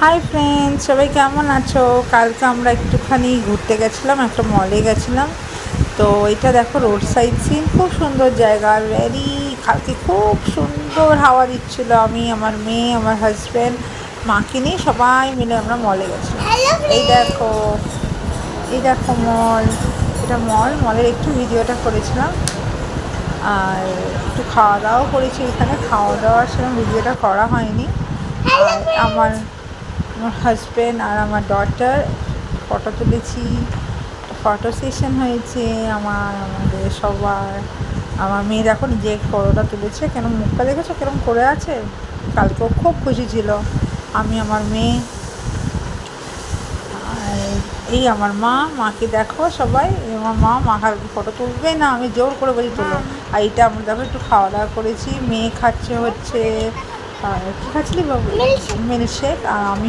Hi friends, সবাই কেমন আছো? কালকে আমরা একটুখানি ঘুরতে গেছিলাম, একটা মলে গেছিলাম। তো এটা দেখো রোড সাইড সিন, খুব সুন্দর জায়গা। আর কালকে খুব সুন্দর হাওয়া দিচ্ছিলো। আমি, আমার মেয়ে, আমার হাজব্যান্ড, মাকে নিয়ে সবাই মিলে আমরা মলে গেছিলাম। এই দেখো, এই দেখো মল, এটা মলের একটু ভিডিওটা করেছিলাম। আর একটু খাওয়া দাওয়াও করেছি এখানে। খাওয়া দাওয়ার সেরকম ভিডিওটা করা হয়নি। আর আমার হাজব্যান্ড আর আমার ডটার ফটো তুলেছি, ফটো সেশন হয়েছে আমাদের সবার। আমার মেয়ে দেখো নিজে ফটোটা তুলেছে, কেন মুখটা দেখেছো কেরম করে আছে। কালকেও খুব খুশি ছিল। আমি, আমার মেয়ে, আর এই আমার মাকে দেখো সবাই। আমার মা কালকে ফটো তুলবে না, আমি জোর করে বলি তুলো। আর এটা আমরা দেখো একটু খাওয়া দাওয়া করেছি। মেয়ে খাচ্ছে হচ্ছে কী খাচ্ছিলি বাবু? মিল্কশেক। আর আমি